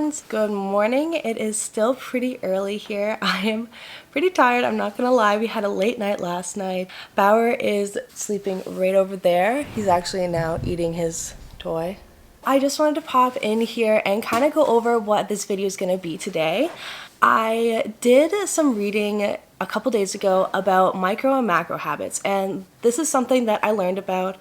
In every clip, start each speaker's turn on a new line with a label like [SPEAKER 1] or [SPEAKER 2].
[SPEAKER 1] friends, good morning. It is still pretty early here. I am pretty tired, I'm not gonna lie. We had a late night last night. Bauer is sleeping right over there. He's actually now eating his toy. I just wanted to pop in here and kind of go over what this video is gonna be today. I did some reading a couple days ago about micro and macro habits, and this is something that I learned about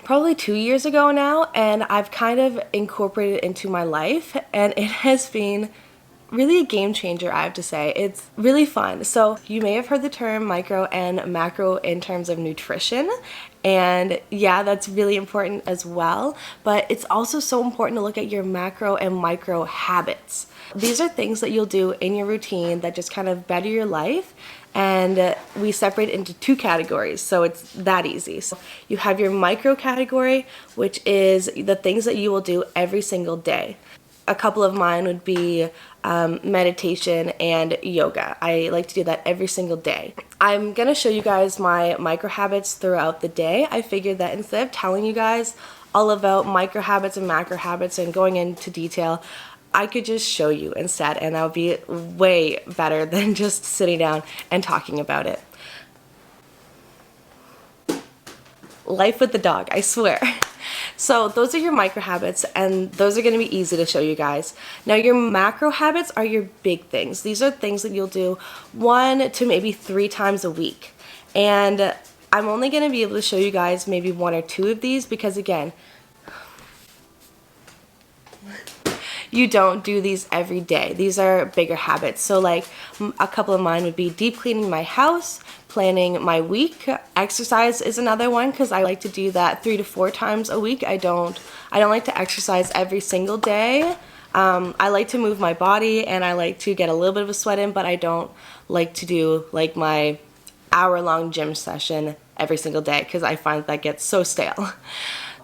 [SPEAKER 1] probably 2 years ago now, and I've kind of incorporated it into my life, and it has been really a game changer, I have to say. It's really fun. So you may have heard the term micro and macro in terms of nutrition, and yeah, that's really important as well, but it's also so important to look at your macro and micro habits. These are things that you'll do in your routine that just kind of better your life, and we separate it into two categories, so it's that easy. So you have your micro category, which is the things that you will do every single day. A couple of mine would be meditation and yoga. I like to do that every single day. I'm gonna show you guys my micro habits throughout the day. I figured that instead of telling you guys all about micro habits and macro habits and going into detail, I could just show you instead, and that would be way better than just sitting down and talking about it. Life with the dog, I swear. So those are your micro habits, and those are going to be easy to show you guys. Now your macro habits are your big things. These are things that you'll do 1 to maybe 3 times a week. And I'm only going to be able to show you guys maybe 1 or 2 of these because, again, you don't do these every day. These are bigger habits. So like a couple of mine would be deep cleaning my house, planning my week. Exercise is another one because I like to do that 3 to 4 times a week. I don't like to exercise every single day. I like to move my body and I like to get a little bit of a sweat in, but I don't like to do like my hour-long gym session every single day because I find that gets so stale.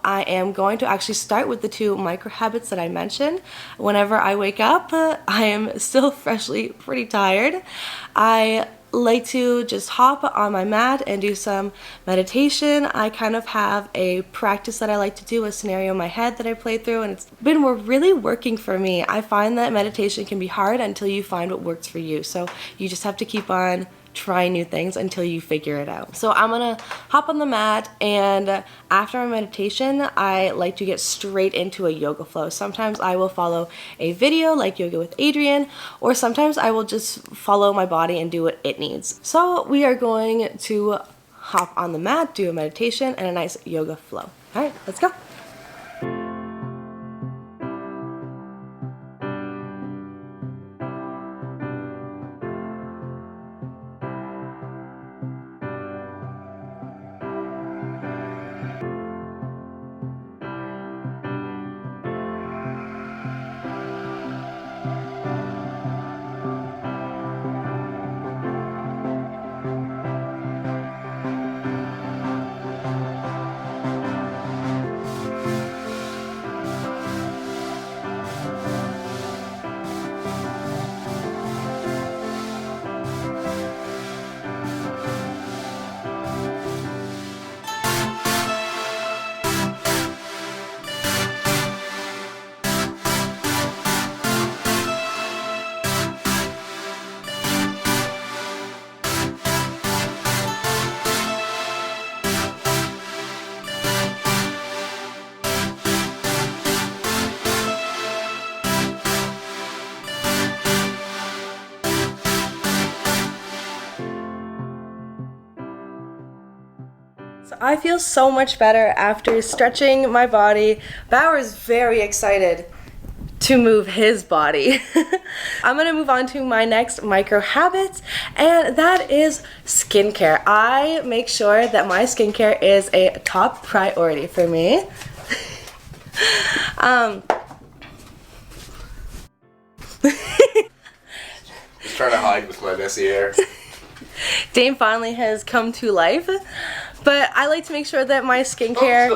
[SPEAKER 1] I am going to actually start with the 2 micro habits that I mentioned. Whenever I wake up, I am still freshly pretty tired. I like to just hop on my mat and do some meditation. I kind of have a practice that I like to do, a scenario in my head that I play through, and it's been really working for me. I find that meditation can be hard until you find what works for you. So you just have to keep on try new things until you figure it out. So I'm gonna hop on the mat, and after my meditation I like to get straight into a yoga flow. Sometimes I will follow a video like Yoga with Adrian, or sometimes I will just follow my body and do what it needs. So we are going to hop on the mat, do a meditation and a nice yoga flow. All right, let's go. So I feel so much better after stretching my body. Bauer's very excited to move his body. I'm gonna move on to my next micro habit, and that is skincare. I make sure that my skincare is a top priority for me.
[SPEAKER 2] Just trying to hide with my messy hair.
[SPEAKER 1] Dane finally has come to life, but I like to make sure that my skincare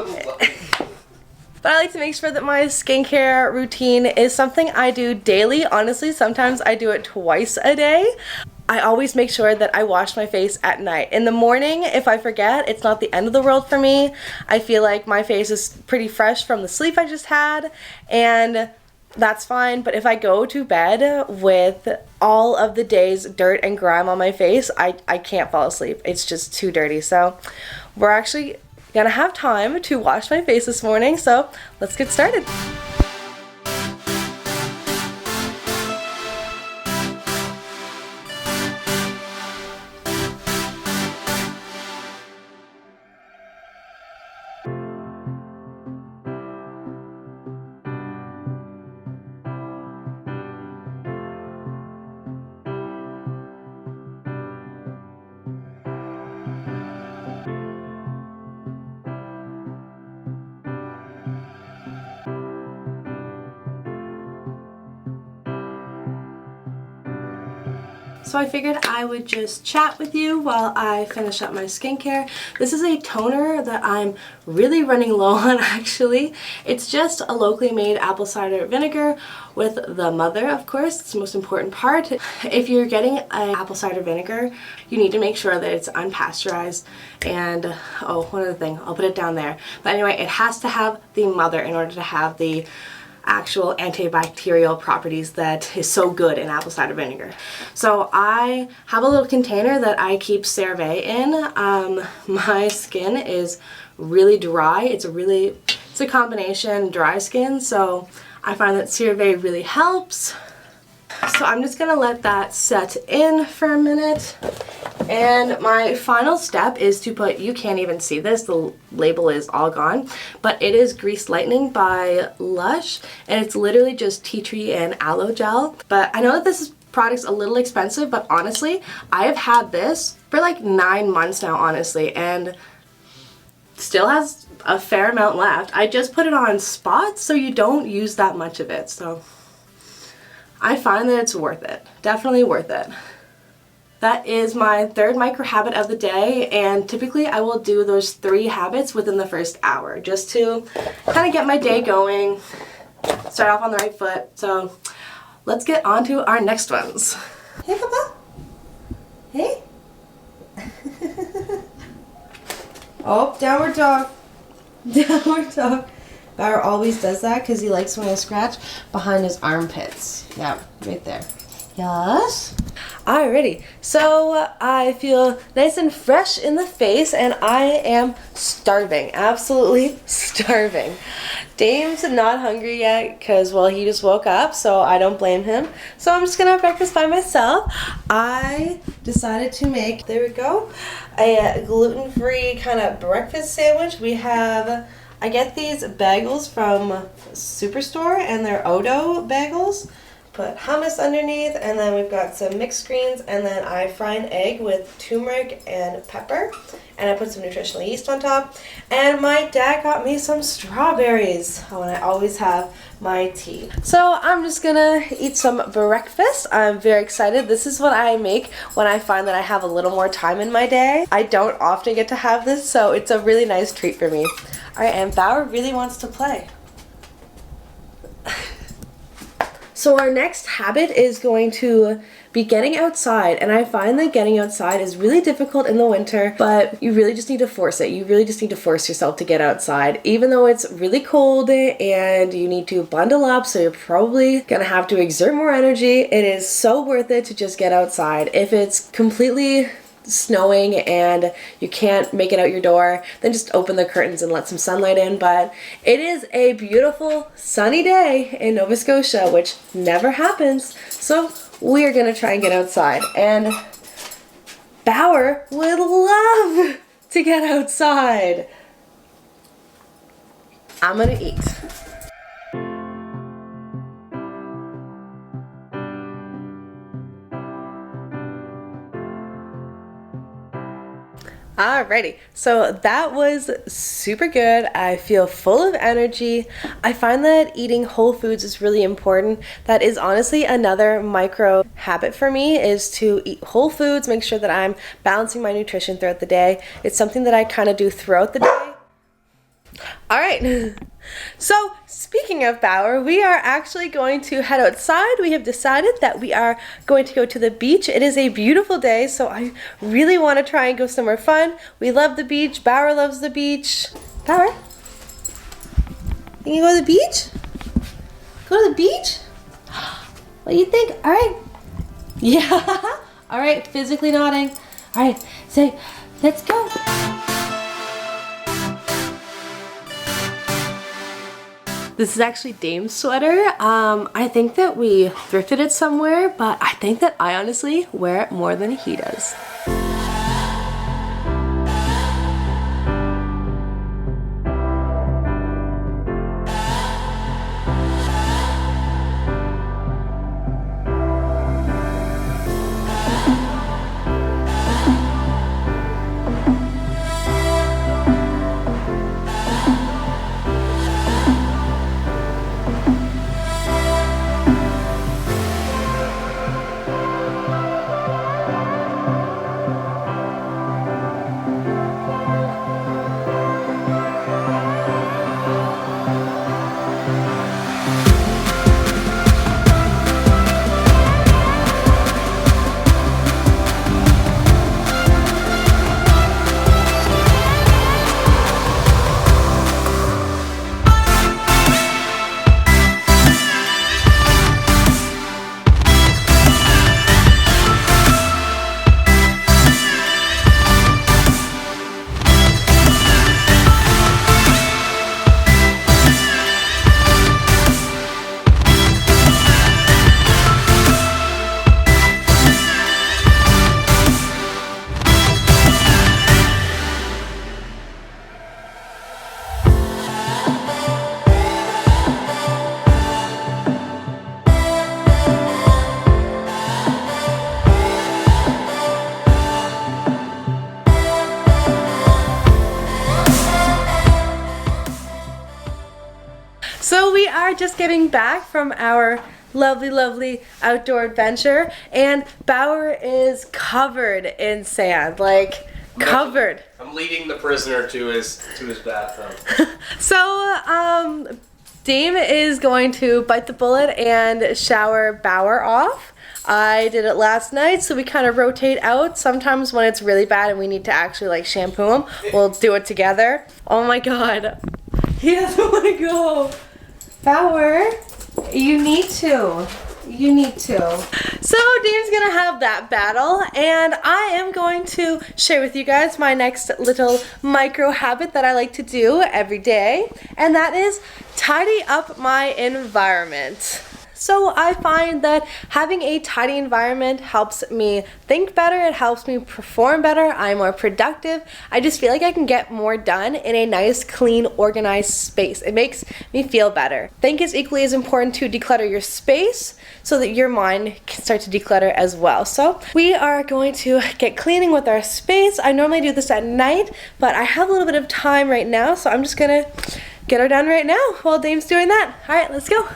[SPEAKER 1] routine is something I do daily. Honestly, sometimes I do it twice a day. I always make sure that I wash my face at night. In the morning, if I forget, it's not the end of the world for me. I feel like my face is pretty fresh from the sleep I just had, and that's fine. But if I go to bed with all of the day's dirt and grime on my face, I can't fall asleep. It's just too dirty. So we're actually gonna have time to wash my face this morning. So let's get started. So I figured I would just chat with you while I finish up my skincare. This is a toner that I'm really running low on actually. It's just a locally made apple cider vinegar with the mother, of course. It's the most important part. If you're getting an apple cider vinegar, you need to make sure that it's unpasteurized. And oh, one other thing, I'll put it down there. But anyway, it has to have the mother in order to have the actual antibacterial properties that is so good in apple cider vinegar. So I have a little container that I keep CeraVe in. My skin is really dry. It's a combination dry skin, so I find that CeraVe really helps. So I'm just gonna let that set in for a minute. And my final step is to put, you can't even see this, the label is all gone, but it is Grease Lightening by Lush, and it's literally just tea tree and aloe gel. But I know that this product's a little expensive, but honestly, I have had this for like 9 months now, honestly, and still has a fair amount left. I just put it on spots, so you don't use that much of it, so I find that it's worth it. Definitely worth it. That is my third micro habit of the day, and typically I will do those 3 habits within the first hour just to kind of get my day going, start off on the right foot. So let's get on to our next ones. Hey, Papa. Hey. Oh, downward dog. Downward dog. Bauer always does that because he likes when I scratch behind his armpits. Yeah, right there. Yes. Alrighty, so I feel nice and fresh in the face, and I am starving, absolutely starving. Dame's not hungry yet because, well, he just woke up, so I don't blame him. So I'm just gonna have breakfast by myself. I decided to make, there we go, a gluten-free kind of breakfast sandwich. We have, I get these bagels from Superstore, and they're Odo bagels. Put hummus underneath, and then we've got some mixed greens, and then I fry an egg with turmeric and pepper, and I put some nutritional yeast on top. And my dad got me some strawberries. Oh, and I always have my tea. So I'm just gonna eat some breakfast. I'm very excited. This is what I make when I find that I have a little more time in my day. I don't often get to have this, so it's a really nice treat for me. Alright, and Bauer really wants to play. So our next habit is going to be getting outside, and I find that getting outside is really difficult in the winter, but you really just need to force it. You really just need to force yourself to get outside, even though it's really cold and you need to bundle up, so you're probably gonna have to exert more energy. It is so worth it to just get outside. If it's completely snowing and you can't make it out your door, then just open the curtains and let some sunlight in. But it is a beautiful sunny day in Nova Scotia, which never happens, so we're gonna try and get outside. And Bauer would love to get outside. I'm gonna eat. Alrighty, so that was super good. I feel full of energy. I find that eating whole foods is really important. That is honestly another micro habit for me, is to eat whole foods, make sure that I'm balancing my nutrition throughout the day. It's something that I kind of do throughout the day. Alright, so speaking of Bauer, we are actually going to head outside. We have decided that we are going to go to the beach. It is a beautiful day, so I really want to try and go somewhere fun. We love the beach. Bauer loves the beach. Bauer, you can go to the beach? go to the beach? What do you think? All right. Yeah. All right, physically nodding. All right, say, let's go. This is actually Dame's sweater. I think that we thrifted it somewhere, but I think that I honestly wear it more than he does. So we are just getting back from our lovely outdoor adventure, and Bauer is covered in sand, like covered.
[SPEAKER 2] I'm leading the prisoner to his bathtub.
[SPEAKER 1] So Dame is going to bite the bullet and shower Bauer off. I did it last night, so we kind of rotate out. Sometimes when it's really bad and we need to actually like shampoo him, we'll do it together. Oh my god. He doesn't want to go. Bauer, you need to. You need to. So Dame's gonna have that battle, and I am going to share with you guys my next little micro habit that I like to do every day, and that is tidy up my environment. So I find that having a tidy environment helps me think better, it helps me perform better, I'm more productive. I just feel like I can get more done in a nice, clean, organized space. It makes me feel better. I think it's equally as important to declutter your space so that your mind can start to declutter as well. So we are going to get cleaning with our space. I normally do this at night, but I have a little bit of time right now, so I'm just gonna get her done right now while Dame's doing that. All right, let's go.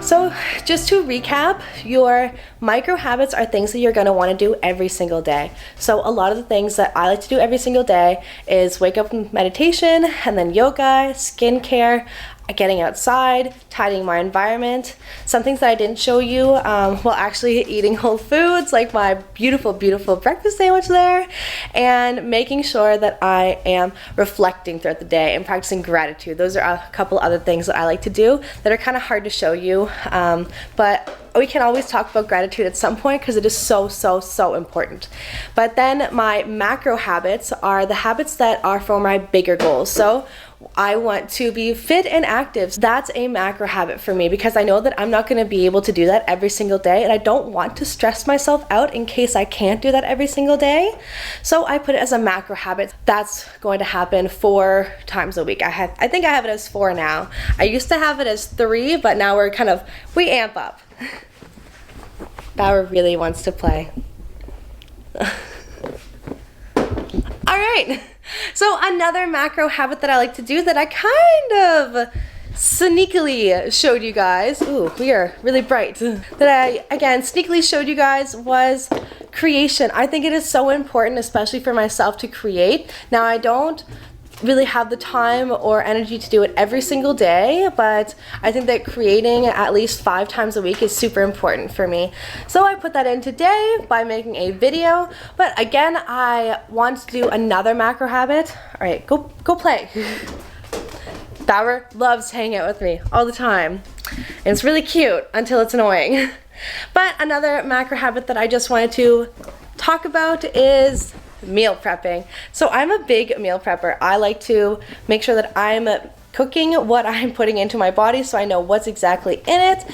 [SPEAKER 1] So just to recap, your micro habits are things that you're going to want to do every single day. So a lot of the things that I like to do every single day is wake up with meditation, and then yoga, skincare, getting outside, tidying my environment. Some things that I didn't show you, well, actually eating whole foods, like my beautiful breakfast sandwich there, and making sure that I am reflecting throughout the day and practicing gratitude. Those are a couple other things that I like to do that are kind of hard to show you, but we can always talk about gratitude at some point because it is so important. But then my macro habits are the habits that are for my bigger goals. So I want to be fit and active. That's a macro habit for me because I know that I'm not going to be able to do that every single day, and I don't want to stress myself out in case I can't do that every single day. So I put it as a macro habit. That's going to happen 4 times a week. I think I have it as 4 now. I used to have it as 3, but now we amp up. Bauer really wants to play. All right. So another macro habit that I like to do that I kind of sneakily showed you guys, ooh, we are really bright, that I, again, sneakily showed you guys was creation. I think it is so important, especially for myself, to create. Now, I don't really have the time or energy to do it every single day, but I think that creating at least 5 times a week is super important for me. So I put that in today by making a video. But again, I want to do another macro habit. All right, go play. Bauer loves hanging out with me all the time. And it's really cute until it's annoying. But another macro habit that I just wanted to talk about is meal prepping. So I'm a big meal prepper. I like to make sure that I'm cooking what I'm putting into my body so I know what's exactly in it.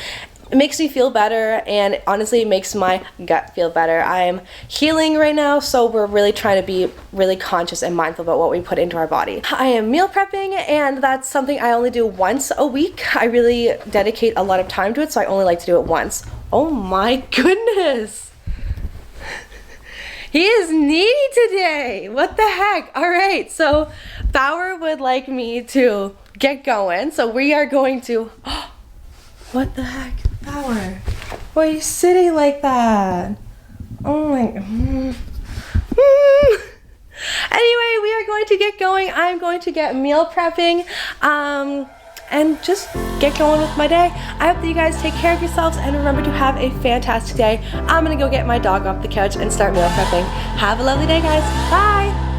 [SPEAKER 1] It makes me feel better, and honestly it makes my gut feel better. I'm healing right now, so we're really trying to be really conscious and mindful about what we put into our body. I am meal prepping, and that's something I only do once a week. I really dedicate a lot of time to it, so I only like to do it once. Oh my goodness! He is needy today. What the heck? All right, so Bauer would like me to get going. So we are going to, what the heck? Bauer, why are you sitting like that? Oh my, Anyway, we are going to get going. I'm going to get meal prepping. And just get going with my day. I hope that you guys take care of yourselves and remember to have a fantastic day. I'm gonna go get my dog off the couch and start meal prepping. Have a lovely day, guys. Bye.